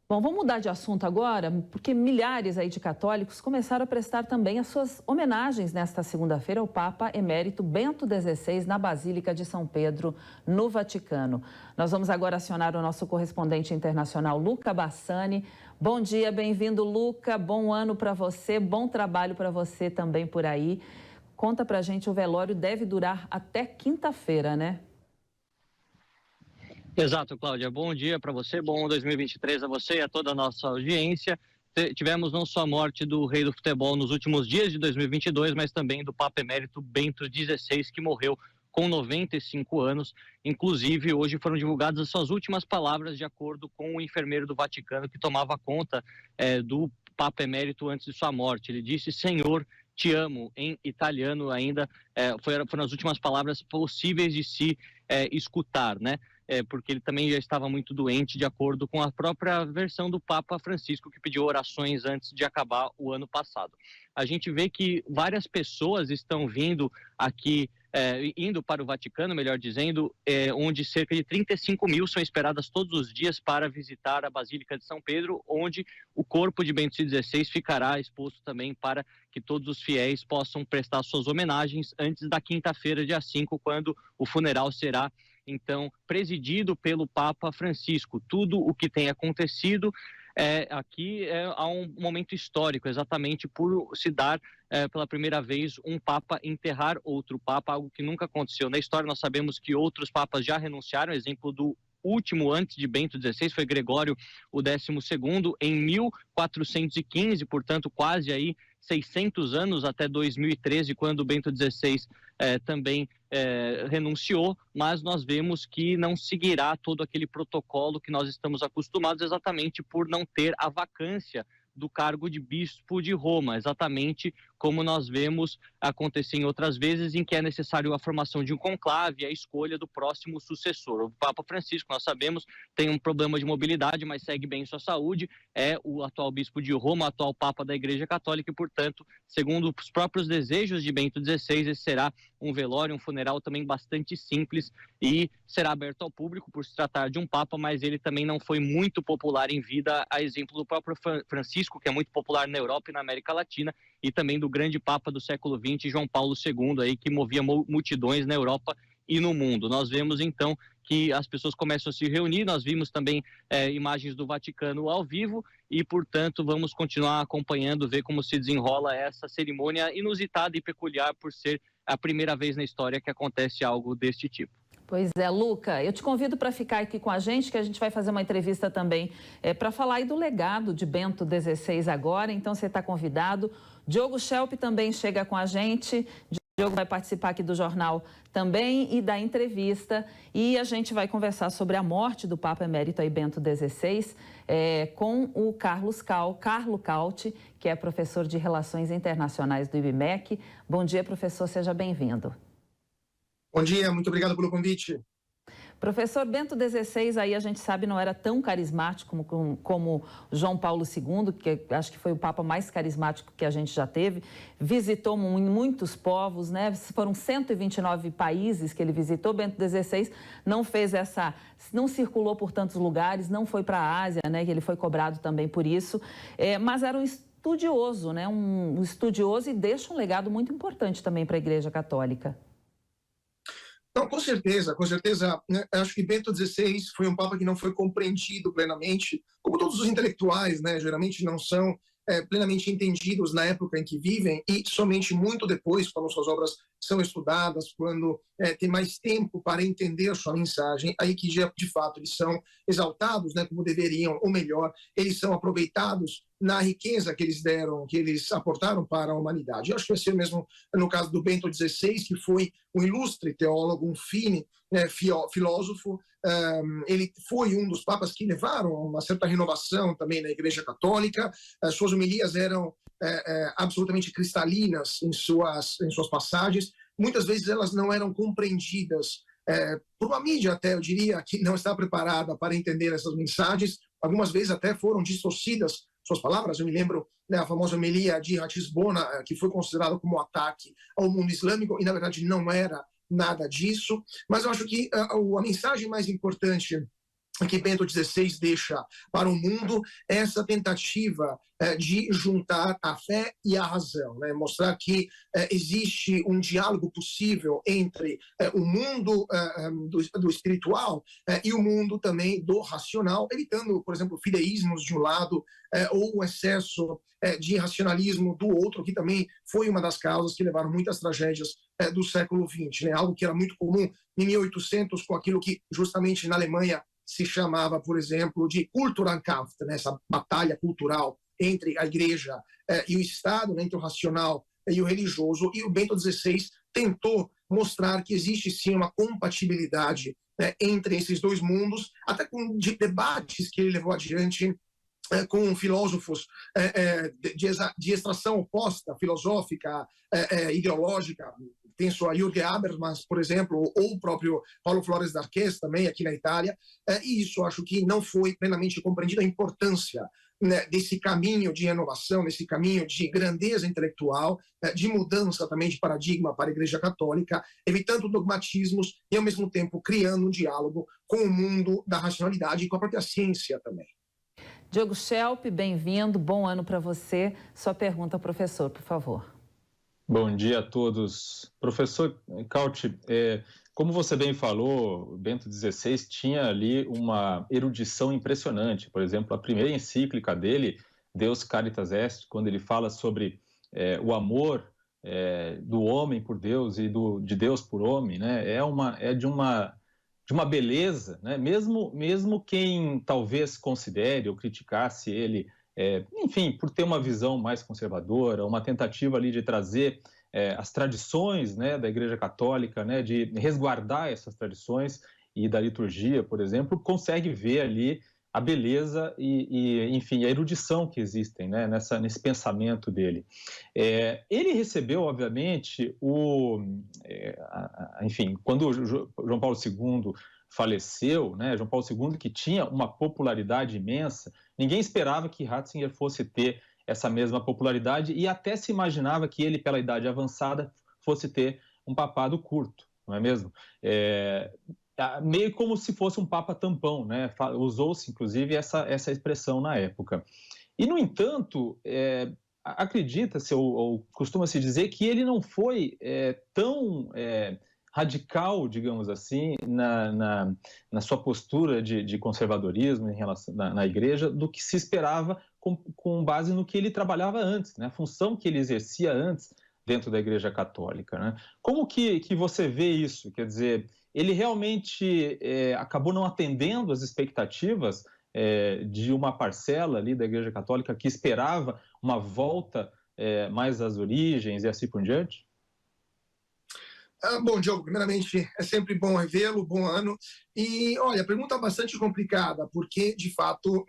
Bom, vamos mudar de assunto agora, porque milhares aí de católicos começaram a prestar também as suas homenagens nesta segunda-feira ao Papa Emérito Bento XVI na Basílica de São Pedro, no Vaticano. Nós vamos agora acionar o nosso correspondente internacional, Luca Bassani. Bom dia, bem-vindo, Luca. Bom ano para você, bom trabalho para você também por aí. Conta pra gente, o velório deve durar até quinta-feira, né? Exato, Cláudia. Bom dia para você, bom 2023 a você e a toda a nossa audiência. Tivemos não só a morte do rei do futebol nos últimos dias de 2022, mas também do Papa Emérito Bento XVI, que morreu com 95 anos. Inclusive, hoje foram divulgadas as suas últimas palavras, de acordo com o enfermeiro do Vaticano que tomava conta do Papa Emérito antes de sua morte. Ele disse: Senhor, te amo, em italiano ainda. Foram as últimas palavras possíveis de se escutar, né? Porque ele também já estava muito doente, de acordo com a própria versão do Papa Francisco, que pediu orações antes de acabar o ano passado. A gente vê que várias pessoas estão vindo aqui, indo para o Vaticano, melhor dizendo, onde cerca de 35 mil são esperadas todos os dias para visitar a Basílica de São Pedro, onde o corpo de Bento XVI ficará exposto também para que todos os fiéis possam prestar suas homenagens antes da quinta-feira, dia 5, quando o funeral será então presidido pelo Papa Francisco. Tudo o que tem acontecido aqui há um momento histórico, exatamente por se dar pela primeira vez um Papa enterrar outro Papa, algo que nunca aconteceu na história. Nós sabemos que outros Papas já renunciaram, exemplo do último antes de Bento XVI foi Gregório o 12º, em 1415, portanto quase aí 600 anos, até 2013, quando Bento XVI também renunciou, mas nós vemos que não seguirá todo aquele protocolo que nós estamos acostumados, exatamente por não ter a vacância do cargo de bispo de Roma, exatamente como nós vemos acontecer em outras vezes, em que é necessário a formação de um conclave e a escolha do próximo sucessor. O Papa Francisco, nós sabemos, tem um problema de mobilidade, mas segue bem sua saúde, é o atual bispo de Roma, o atual Papa da Igreja Católica, e, portanto, segundo os próprios desejos de Bento XVI, esse será um velório, um funeral também bastante simples, e será aberto ao público por se tratar de um Papa, mas ele também não foi muito popular em vida, a exemplo do próprio Francisco, que é muito popular na Europa e na América Latina, e também do grande Papa do século XX, João Paulo II, aí, que movia multidões na Europa e no mundo. Nós vemos, então, que as pessoas começam a se reunir, nós vimos também imagens do Vaticano ao vivo e, portanto, vamos continuar acompanhando, ver como se desenrola essa cerimônia inusitada e peculiar por ser a primeira vez na história que acontece algo deste tipo. Pois é, Luca, eu te convido para ficar aqui com a gente, que a gente vai fazer uma entrevista também para falar aí do legado de Bento XVI agora, então você está convidado. Diogo Schelp também chega com a gente, Diogo vai participar aqui do jornal também e da entrevista, e a gente vai conversar sobre a morte do Papa Emérito aí, Bento XVI, com o Carlo Cauti, que é professor de Relações Internacionais do IBMEC. Bom dia, professor, seja bem-vindo. Bom dia, muito obrigado pelo convite. Professor, Bento XVI, aí a gente sabe, não era tão carismático como João Paulo II, que acho que foi o Papa mais carismático que a gente já teve. Visitou muitos povos, né? Foram 129 países que ele visitou. Bento XVI não circulou por tantos lugares, não foi para a Ásia, né? Que ele foi cobrado também por isso. Mas era um estudioso, né? Um estudioso, e deixa um legado muito importante também para a Igreja Católica. Não, com certeza, né? Acho que Bento XVI foi um Papa que não foi compreendido plenamente, como todos os intelectuais, né? Geralmente não são plenamente entendidos na época em que vivem, e somente muito depois, quando suas obras são estudadas, quando tem mais tempo para entender a sua mensagem, aí que de fato eles são exaltados, né, como deveriam, ou melhor, eles são aproveitados na riqueza que eles deram, que eles aportaram para a humanidade. Eu acho que vai ser mesmo no caso do Bento XVI, que foi um ilustre teólogo, um fine filósofo. Ele foi um dos papas que levaram uma certa renovação também na Igreja Católica. Suas homilias eram absolutamente cristalinas em suas passagens. Muitas vezes elas não eram compreendidas por uma mídia, até eu diria, que não está preparada para entender essas mensagens. Algumas vezes até foram distorcidas suas palavras. Eu me lembro a famosa homilia de Ratisbona, que foi considerada como um ataque ao mundo islâmico, e na verdade não era nada disso. Mas eu acho que a mensagem mais importante que Bento XVI deixa para o mundo essa tentativa de juntar a fé e a razão, né? Mostrar que existe um diálogo possível entre o mundo do espiritual e o mundo também do racional, evitando, por exemplo, fideísmos de um lado ou o excesso de racionalismo do outro, que também foi uma das causas que levaram muitas tragédias do século XX, né? Algo que era muito comum em 1800 com aquilo que justamente na Alemanha se chamava, por exemplo, de Kulturkampf, né? Essa batalha cultural entre a igreja e o Estado, né? Entre o racional e o religioso, e o Bento XVI tentou mostrar que existe sim uma compatibilidade, né, entre esses dois mundos, até com debates que ele levou adiante com filósofos de extração oposta, filosófica, ideológica. Penso a Jürgen Habermas, por exemplo, ou o próprio Paulo Flores Darqués, também aqui na Itália, e isso acho que não foi plenamente compreendida a importância, né, desse caminho de inovação, desse caminho de grandeza intelectual, de mudança também de paradigma para a Igreja Católica, evitando dogmatismos e, ao mesmo tempo, criando um diálogo com o mundo da racionalidade e com a própria ciência também. Diogo Schelp, bem-vindo, bom ano para você. Sua pergunta, professor, por favor. Bom dia a todos. Professor Cauty, como você bem falou, Bento XVI tinha ali uma erudição impressionante. Por exemplo, a primeira encíclica dele, Deus Caritas Est, quando ele fala sobre o amor do homem por Deus e de Deus por homem, né? É de uma beleza, né? Mesmo quem talvez considere ou criticasse ele, enfim, por ter uma visão mais conservadora, uma tentativa ali de trazer as tradições, né, da Igreja Católica, né, de resguardar essas tradições e da liturgia, por exemplo, consegue ver ali a beleza enfim, a erudição que existem, né, nesse pensamento dele. Ele recebeu, obviamente, enfim, quando João Paulo II faleceu, né, João Paulo II, que tinha uma popularidade imensa, ninguém esperava que Ratzinger fosse ter essa mesma popularidade e até se imaginava que ele, pela idade avançada, fosse ter um papado curto, não é mesmo? Meio como se fosse um papa tampão, né? Usou-se, inclusive, essa expressão na época. E, no entanto, acredita-se ou costuma-se dizer que ele não foi tão radical, digamos assim, na sua postura de conservadorismo em relação, na igreja, do que se esperava com base no que ele trabalhava antes, né? A função que ele exercia antes dentro da Igreja Católica, né? Como que você vê isso? Quer dizer, ele realmente acabou não atendendo às expectativas de uma parcela ali da Igreja Católica que esperava uma volta mais às origens e assim por diante? Bom, Diogo, primeiramente é sempre bom revê-lo, bom ano. E, olha, a pergunta é bastante complicada, porque, de fato,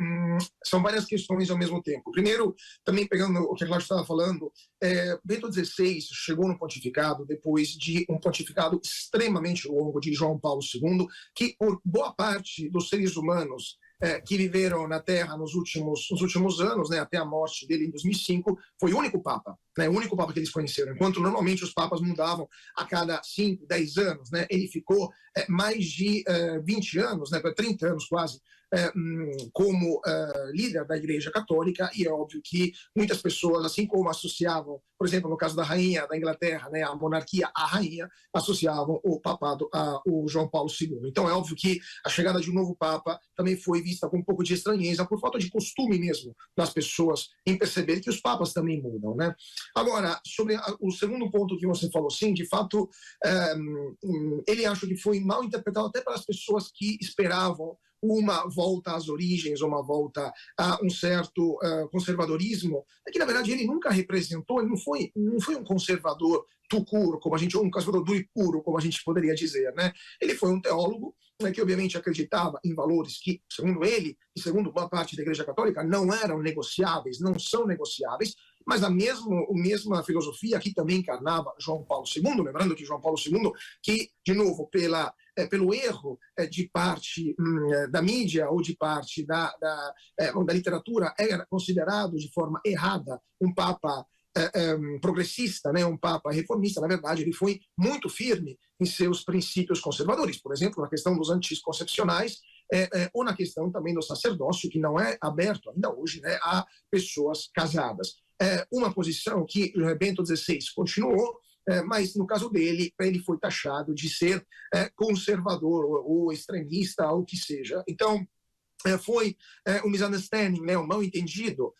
são várias questões ao mesmo tempo. Primeiro, também pegando o que a Cláudia estava falando, Bento XVI chegou no pontificado depois de um pontificado extremamente longo de João Paulo II, que, por boa parte dos seres humanos que viveram na Terra nos últimos anos, né, até a morte dele em 2005, foi o único Papa, né, o único Papa que eles conheceram. Enquanto normalmente os Papas mudavam a cada 5, 10 anos, né, ele ficou mais de 20 anos, né, 30 anos quase, como líder da Igreja Católica, e é óbvio que muitas pessoas, assim como associavam, por exemplo, no caso da rainha da Inglaterra, né, a monarquia à rainha, associavam o papado ao João Paulo II. Então é óbvio que a chegada de um novo Papa também foi vista com um pouco de estranheza, por falta de costume mesmo das pessoas em perceber que os Papas também mudam, né? Agora, sobre o segundo ponto que você falou, sim, de fato, ele acho que foi mal interpretado até para as pessoas que esperavam uma volta às origens, uma volta a um certo conservadorismo, é que, na verdade, ele nunca representou, ele não foi um conservador tucuro, como a gente, ou um conservador duro e puro, como a gente poderia dizer, né? Ele foi um teólogo, né, que obviamente acreditava em valores que, segundo ele e segundo boa parte da Igreja Católica, não eram negociáveis, não são negociáveis, mas a mesma filosofia que também encarnava João Paulo II, lembrando que João Paulo II, que, de novo, pelo erro de parte da mídia ou de parte da literatura, era considerado de forma errada um Papa progressista, né, um Papa reformista. Na verdade, ele foi muito firme em seus princípios conservadores. Por exemplo, na questão dos anticoncepcionais, ou na questão também do sacerdócio, que não é aberto ainda hoje, né, a pessoas casadas. Uma posição que Bento XVI continuou, mas no caso dele, ele foi taxado de ser conservador ou extremista, ou o que seja. Então, foi um misunderstanding, né, um mal-entendido,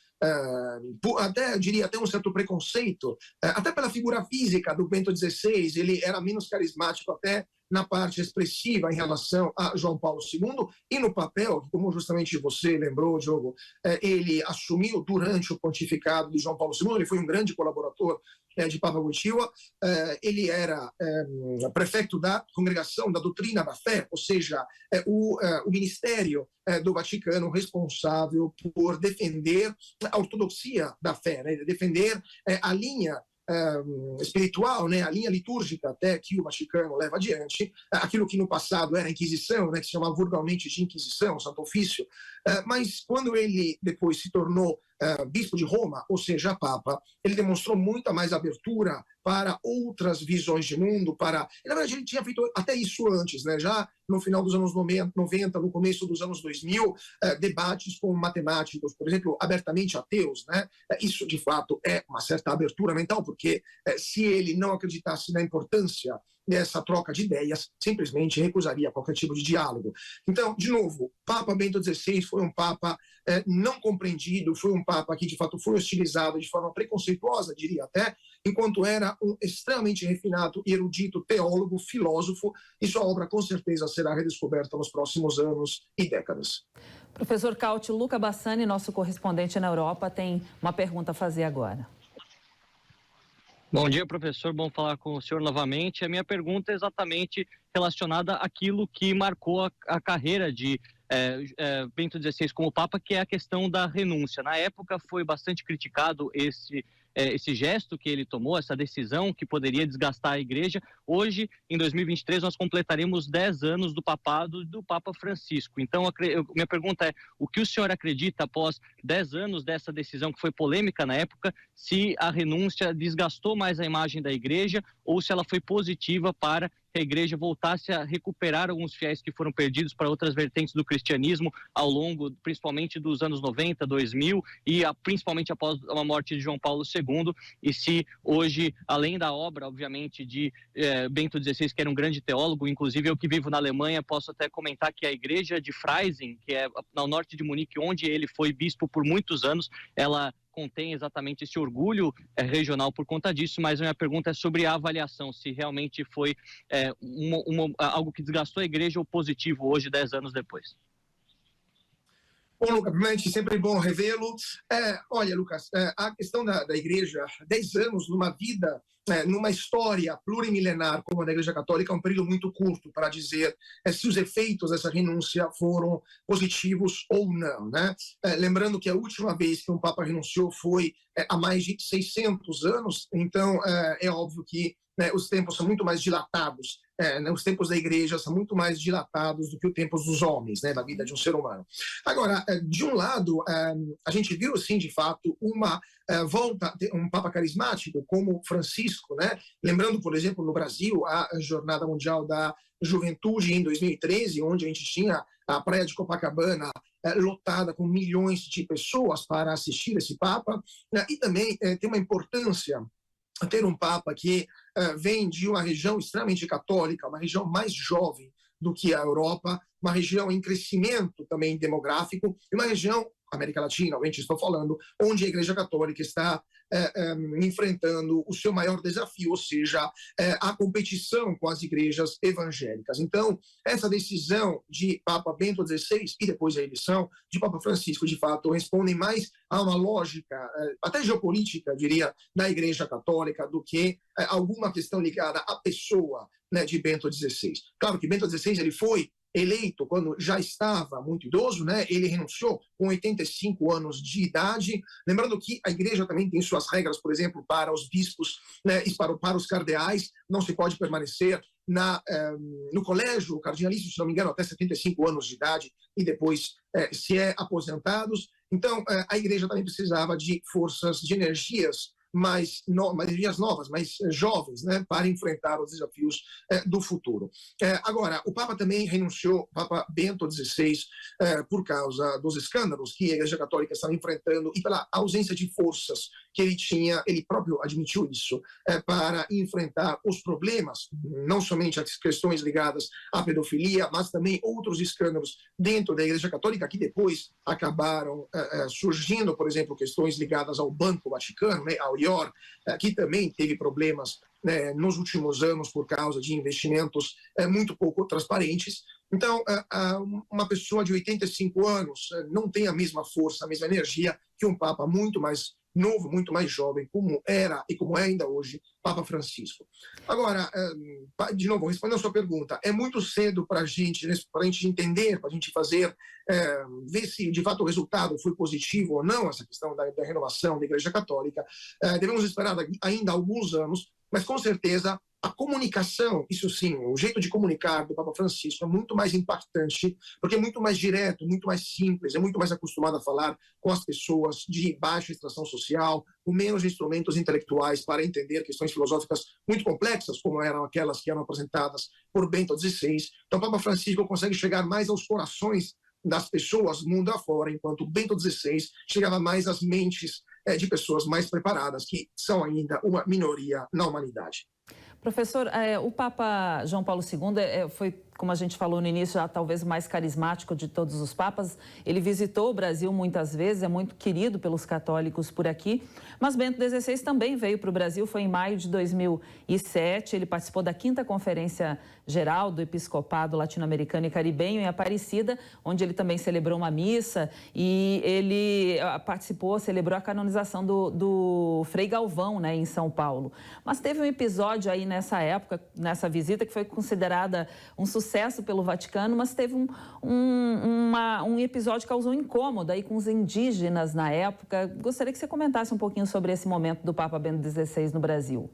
até, eu diria, até um certo preconceito, até pela figura física do Bento XVI, ele era menos carismático até na parte expressiva em relação a João Paulo II, e no papel, como justamente você lembrou, Diogo, ele assumiu durante o pontificado de João Paulo II, ele foi um grande colaborador de Papa Wojtyła, ele era prefeito da Congregação da Doutrina da Fé, ou seja, o ministério do Vaticano responsável por defender a ortodoxia da fé, né? Defender a linha espiritual, né, a linha litúrgica até que o Vaticano leva adiante, aquilo que no passado era a Inquisição, né, que se chamava vulgarmente de Inquisição, Santo Ofício, mas quando ele depois se tornou bispo de Roma, ou seja, Papa, ele demonstrou muita mais abertura para outras visões de mundo, na verdade ele tinha feito até isso antes, né, já no final dos anos 90, no começo dos anos 2000, debates com matemáticos, por exemplo, abertamente ateus, né, isso de fato é uma certa abertura mental, porque se ele não acreditasse na importância dessa troca de ideias, simplesmente recusaria qualquer tipo de diálogo. Então, de novo, Papa Bento XVI foi um Papa não compreendido, foi um Papa que, de fato, foi hostilizado de forma preconceituosa, diria até, enquanto era um extremamente refinado e erudito teólogo, filósofo, e sua obra, com certeza, será redescoberta nos próximos anos e décadas. Professor Cauti, Luca Bassani, nosso correspondente na Europa, tem uma pergunta a fazer agora. Bom dia, professor. Bom falar com o senhor novamente. A minha pergunta é exatamente relacionada àquilo que marcou a carreira de Bento XVI como Papa, que é a questão da renúncia. Na época foi bastante criticado esse gesto que ele tomou, essa decisão que poderia desgastar a igreja. Hoje, em 2023, nós completaremos 10 anos do papado do Papa Francisco. Então, minha pergunta é, o que o senhor acredita após 10 anos dessa decisão que foi polêmica na época, se a renúncia desgastou mais a imagem da igreja ou se ela foi positiva para que a igreja voltasse a recuperar alguns fiéis que foram perdidos para outras vertentes do cristianismo ao longo, principalmente dos anos 90, 2000 e principalmente após a morte de João Paulo II, e se hoje, além da obra, obviamente, de Bento XVI, que era um grande teólogo, inclusive eu que vivo na Alemanha, posso até comentar que a igreja de Freising, que é no norte de Munique, onde ele foi bispo por muitos anos, ela contém exatamente esse orgulho regional por conta disso, mas a minha pergunta é sobre a avaliação, se realmente foi algo que desgastou a igreja ou positivo hoje, 10 anos depois. Bom, Lucas, primeiramente, sempre bom revê-lo. Olha, Lucas, a questão da igreja, 10 anos numa vida, numa história plurimilenar como a da Igreja Católica, é um período muito curto para dizer se os efeitos dessa renúncia foram positivos ou não, né? Lembrando que a última vez que um Papa renunciou foi há mais de 600 anos, então é óbvio que os tempos são muito mais dilatados, os tempos da igreja são muito mais dilatados do que os tempos dos homens, da vida de um ser humano. Agora, de um lado, a gente viu, sim, de fato, uma volta de um Papa carismático como Francisco, né? Lembrando, por exemplo, no Brasil, a Jornada Mundial da Juventude em 2013, onde a gente tinha a praia de Copacabana lotada com milhões de pessoas para assistir esse Papa, e também tem uma importância ter um Papa que vem de uma região extremamente católica, uma região mais jovem do que a Europa, uma região em crescimento também demográfico, e uma região, América Latina, obviamente estou falando, onde a Igreja Católica está enfrentando o seu maior desafio, ou seja, a competição com as igrejas evangélicas. Então, essa decisão de Papa Bento XVI e depois a eleição de Papa Francisco, de fato, respondem mais a uma lógica, até geopolítica, diria, da Igreja Católica, do que alguma questão ligada à pessoa, de Bento XVI. Claro que Bento XVI ele foi eleito quando já estava muito idoso, ele renunciou com 85 anos de idade, lembrando que a igreja também tem suas regras, por exemplo, para os bispos, e para os cardeais, não se pode permanecer no colégio cardinalício, se não me engano, até 75 anos de idade, e depois se aposentados. Então, a igreja também precisava de forças, de energias energias novas, mais jovens, né, para enfrentar os desafios do futuro. Agora, o Papa também renunciou, o Papa Bento XVI, por causa dos escândalos que a Igreja Católica estava enfrentando e pela ausência de forças que ele tinha, ele próprio admitiu isso, para enfrentar os problemas, não somente as questões ligadas à pedofilia, mas também outros escândalos dentro da Igreja Católica que depois acabaram surgindo, por exemplo, questões ligadas ao Banco Vaticano, né, ao IOR, que também teve problemas nos últimos anos por causa de investimentos muito pouco transparentes. Então, uma pessoa de 85 anos não tem a mesma força, a mesma energia que um Papa muito mais novo, muito mais jovem, como era e como é ainda hoje, Papa Francisco. Agora, de novo, respondendo a sua pergunta, é muito cedo para a gente entender, para a gente fazer, ver se de fato o resultado foi positivo ou não, essa questão da renovação da Igreja Católica. Devemos esperar ainda alguns anos, mas com certeza a comunicação, isso sim, o jeito de comunicar do Papa Francisco é muito mais impactante, porque é muito mais direto, muito mais simples, é muito mais acostumado a falar com as pessoas de baixa extração social, com menos instrumentos intelectuais para entender questões filosóficas muito complexas, como eram aquelas que eram apresentadas por Bento XVI. Então, o Papa Francisco consegue chegar mais aos corações das pessoas mundo afora, enquanto Bento XVI chegava mais às mentes de pessoas mais preparadas, que são ainda uma minoria na humanidade. Professor, o Papa João Paulo II foi, como a gente falou no início, já talvez o mais carismático de todos os papas. Ele visitou o Brasil muitas vezes, é muito querido pelos católicos por aqui. Mas Bento XVI também veio para o Brasil, foi em maio de 2007. Ele participou da 5ª Conferência Geral do Episcopado Latino-Americano e Caribenho em Aparecida, onde ele também celebrou uma missa e ele celebrou a canonização do Frei Galvão, né, em São Paulo. Mas teve um episódio aí nessa época, nessa visita, que foi considerada um sucesso pelo Vaticano, mas teve um episódio que causou incômodo aí com os indígenas na época. Gostaria que você comentasse um pouquinho sobre esse momento do Papa Bento XVI no Brasil.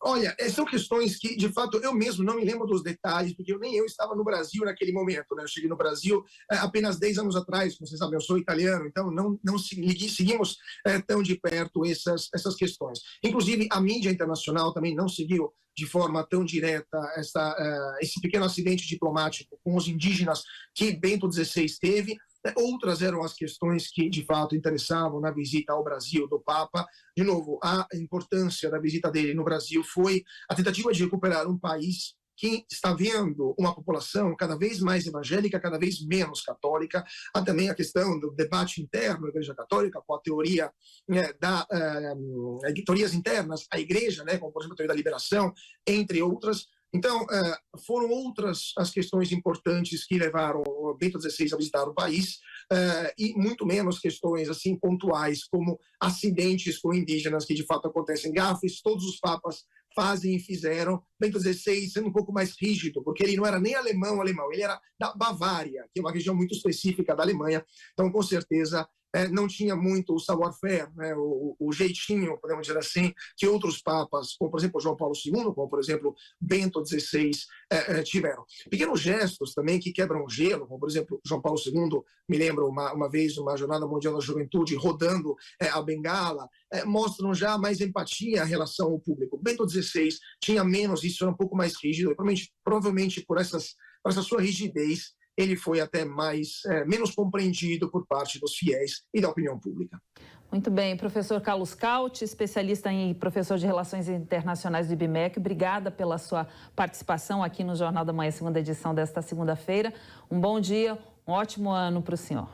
Olha, são questões que, de fato, eu mesmo não me lembro dos detalhes, porque nem eu estava no Brasil naquele momento, né? Eu cheguei no Brasil apenas 10 anos atrás, como vocês sabem, eu sou italiano, então não seguimos tão de perto essas questões. Inclusive, a mídia internacional também não seguiu de forma tão direta esse pequeno acidente diplomático com os indígenas que Bento XVI teve. Outras eram as questões que, de fato, interessavam na visita ao Brasil do Papa. De novo, a importância da visita dele no Brasil foi a tentativa de recuperar um país que está vendo uma população cada vez mais evangélica, cada vez menos católica. Há também a questão do debate interno da Igreja Católica, com a teoria teorias internas à Igreja, né, como, por exemplo, a teoria da liberação, entre outras. Então, foram outras as questões importantes que levaram o Bento XVI a visitar o país, e muito menos questões assim pontuais, como acidentes com indígenas que de fato acontecem, gafes, todos os papas fazem e fizeram. Bento XVI sendo um pouco mais rígido, porque ele não era nem alemão, ele era da Bavária, que é uma região muito específica da Alemanha, então com certeza não tinha muito o savoir-faire, né, o jeitinho, podemos dizer assim, que outros papas, como por exemplo João Paulo II, como por exemplo Bento XVI, tiveram. Pequenos gestos também que quebram o gelo, como por exemplo João Paulo II, me lembro uma vez uma Jornada Mundial da Juventude rodando a bengala, mostram já mais empatia em relação ao público. Bento XVI tinha menos, isso era um pouco mais rígido, e provavelmente por essa sua rigidez, ele foi até menos compreendido por parte dos fiéis e da opinião pública. Muito bem, professor Carlos Cauty, especialista em professor de Relações Internacionais do IBMEC, obrigada pela sua participação aqui no Jornal da Manhã, segunda edição desta segunda-feira. Um bom dia, um ótimo ano para o senhor.